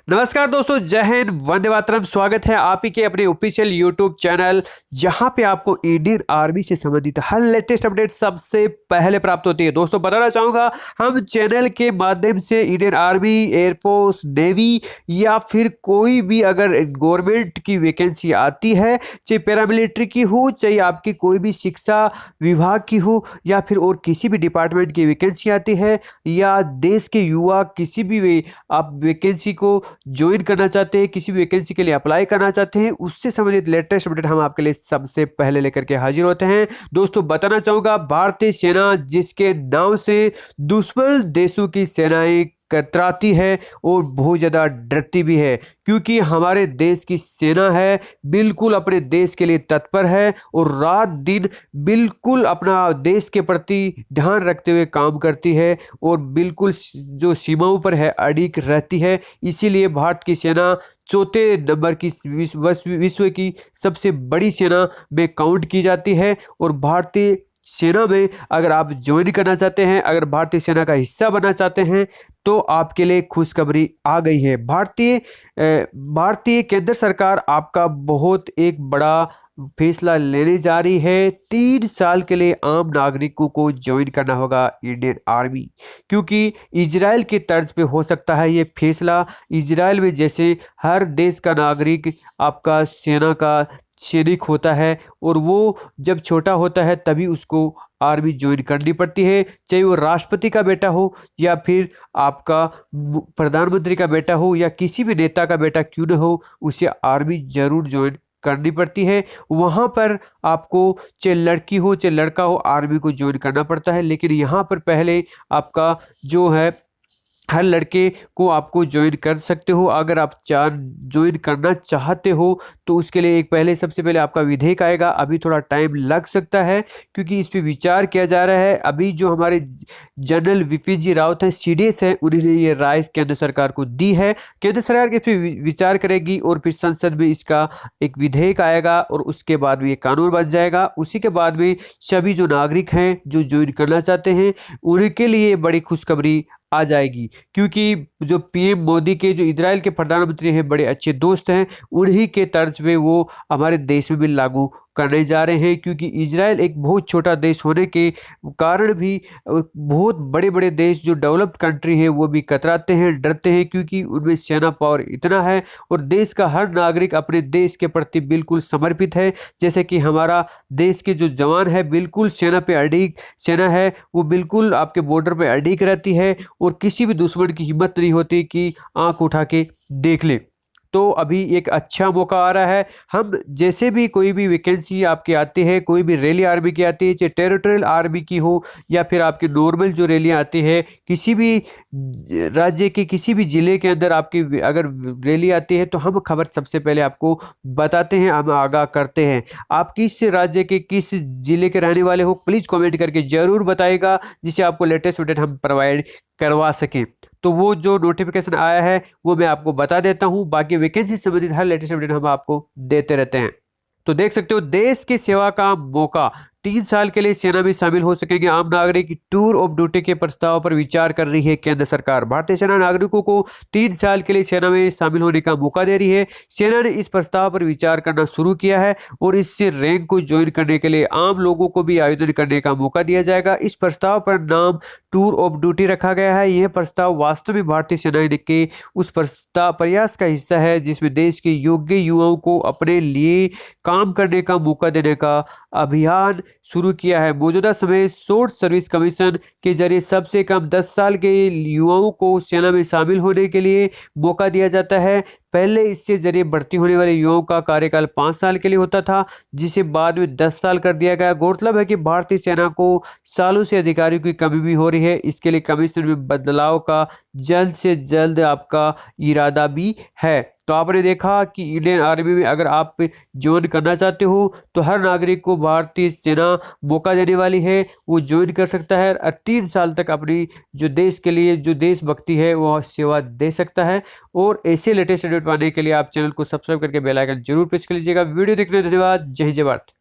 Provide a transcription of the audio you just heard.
नमस्कार दोस्तों, जय हिंद, वंदे मातरम। स्वागत है आप ही के अपने ऑफिशियल यूट्यूब चैनल, जहां पे आपको इंडियन आर्मी से संबंधित हर लेटेस्ट अपडेट सबसे पहले प्राप्त होती है। दोस्तों बताना चाहूंगा, हम चैनल के माध्यम से इंडियन आर्मी, एयरफोर्स, नेवी या फिर कोई भी अगर गवर्नमेंट की वैकेंसी आती है, चाहे पैरामिलिट्री की हो, चाहे आपकी कोई भी शिक्षा विभाग की हो, या फिर और किसी भी डिपार्टमेंट की वैकेंसी आती है, या देश के युवा किसी भी आप वैकेंसी को ज्वाइन करना चाहते हैं, किसी भी वैकेंसी के लिए अप्लाई करना चाहते हैं, उससे संबंधित लेटेस्ट अपडेट हम आपके लिए सबसे पहले लेकर के हाजिर होते हैं। दोस्तों बताना चाहूंगा, भारतीय सेना जिसके नाम से दुश्मन देशों की सेनाएं कतराती है और बहुत ज़्यादा डरती भी है, क्योंकि हमारे देश की सेना है बिल्कुल अपने देश के लिए तत्पर है और रात दिन बिल्कुल अपना देश के प्रति ध्यान रखते हुए काम करती है और बिल्कुल जो सीमाओं पर है अड़िग रहती है। इसीलिए भारत की सेना चौथे नंबर की विश्व की सबसे बड़ी सेना में काउंट की जाती है। और भारतीय सेना में अगर आप ज्वाइन करना चाहते हैं, अगर भारतीय सेना का हिस्सा बनना चाहते हैं, तो आपके लिए खुशखबरी आ गई है। भारतीय केंद्र सरकार आपका बहुत एक बड़ा फैसला लेने जा रही है। 3 साल के लिए आम नागरिकों को ज्वाइन करना होगा इंडियन आर्मी, क्योंकि इजराइल के तर्ज पे हो सकता है ये फैसला। इजराइल में जैसे हर देश का नागरिक आपका सेना का सैनिक होता है, और वो जब छोटा होता है तभी उसको आर्मी ज्वाइन करनी पड़ती है, चाहे वो राष्ट्रपति का बेटा हो या फिर आपका प्रधानमंत्री का बेटा हो या किसी भी नेता का बेटा क्यों न हो, उसे आर्मी जरूर ज्वाइन करनी पड़ती है। वहाँ पर आपको चाहे लड़की हो चाहे लड़का हो, आर्मी को ज्वाइन करना पड़ता है। लेकिन यहाँ पर पहले आपका जो है हर लड़के को आपको ज्वाइन कर सकते हो। अगर आप ज्वाइन करना चाहते हो तो उसके लिए एक पहले सबसे पहले आपका विधेयक आएगा। अभी थोड़ा टाइम लग सकता है क्योंकि इस पे विचार किया जा रहा है। अभी जो हमारे जनरल विपिन जी रावत हैं, सीडीएस हैं, उन्होंने ये राय केंद्र सरकार को दी है। केंद्र सरकार इस पे विचार करेगी और फिर संसद में इसका एक विधेयक आएगा और उसके बाद में ये कानून बन जाएगा। उसी के बाद में सभी जो नागरिक हैं जो ज्वाइन करना चाहते हैं, उनके लिए बड़ी खुशखबरी आ जाएगी, क्योंकि जो पीएम मोदी के जो इजराइल के प्रधानमंत्री हैं बड़े अच्छे दोस्त हैं, उन्हीं के तर्ज पे वो हमारे देश में भी लागू करने जा रहे हैं। क्योंकि इजराइल एक बहुत छोटा देश होने के कारण भी बहुत बड़े बड़े देश जो डेवलप्ड कंट्री है वो भी कतराते हैं, डरते हैं, क्योंकि उनमें सेना पावर इतना है और देश का हर नागरिक अपने देश के प्रति बिल्कुल समर्पित है। जैसे कि हमारा देश के जो जवान है बिल्कुल सेना पे अड़िग, सेना है वो बिल्कुल आपके बॉर्डर पे अड़िग रहती है और किसी भी दुश्मन की हिम्मत नहीं होती कि आंख उठा के देख ले। तो अभी एक अच्छा मौका आ रहा है। हम जैसे भी कोई भी वैकेंसी आपकी आती है, कोई भी रैली आर्मी की आती है, चाहे टेरिटोरियल आर्मी की हो या फिर आपकी नॉर्मल जो रैलियाँ आती है, किसी भी राज्य के किसी भी ज़िले के अंदर आपकी अगर रैली आती है तो हम खबर सबसे पहले आपको बताते हैं, हम आगाह करते हैं। आप किस राज्य के किस ज़िले के रहने वाले हो, प्लीज़ कमेंट करके ज़रूर बताइएगा, जिससे आपको लेटेस्ट अपडेट हम प्रोवाइड करवा सकें। तो वो जो नोटिफिकेशन आया है वो मैं आपको बता देता हूँ। बाकी वैकेंसी से संबंधित हर लेटेस्ट अपडेट हम आपको देते रहते हैं। तो देख सकते हो, देश की सेवा का मौका, 3 साल के लिए सेना में शामिल हो सकेंगे आम नागरिक। टूर ऑफ ड्यूटी के प्रस्ताव पर विचार कर रही है केंद्र सरकार। भारतीय सेना नागरिकों को 3 साल के लिए सेना में शामिल होने का मौका दे रही है। सेना ने इस प्रस्ताव पर विचार करना शुरू किया है और इससे रैंक को ज्वाइन करने के लिए आम लोगों को भी आवेदन करने का मौका दिया जाएगा। इस प्रस्ताव पर नाम टूर ऑफ ड्यूटी रखा गया है। यह प्रस्ताव वास्तव में भारतीय सेना के उस प्रयास का हिस्सा है जिसमें देश के योग्य युवाओं को अपने लिए काम करने का मौका देने का अभियान शुरू किया है। मौजूदा समय शॉर्ट सर्विस कमीशन के जरिए सबसे कम 10 साल के युवाओं को सेना में शामिल होने के लिए मौका दिया जाता है। पहले इससे जरिए भर्ती होने वाले युवाओं का कार्यकाल 5 साल के लिए होता था, जिसे बाद में 10 साल कर दिया गया। गौरतलब है कि भारतीय सेना को सालों से अधिकारियों की कमी भी हो रही है। इसके लिए कमीशन में बदलाव का जल्द से जल्द आपका इरादा भी है। तो आपने देखा कि इंडियन आर्मी में अगर आप ज्वाइन करना चाहते हो तो हर नागरिक को भारतीय सेना मौका देने वाली है, वो ज्वाइन कर सकता है और 3 साल तक अपनी जो देश के लिए जो देशभक्ति है वह सेवा दे सकता है। और ऐसे लेटेस्ट अपडेट पाने के लिए आप चैनल को सब्सक्राइब करके बेल आइकन जरूर प्रेस कर लीजिएगा। वीडियो देखने धन्यवाद। जय हिंद, जय भारत।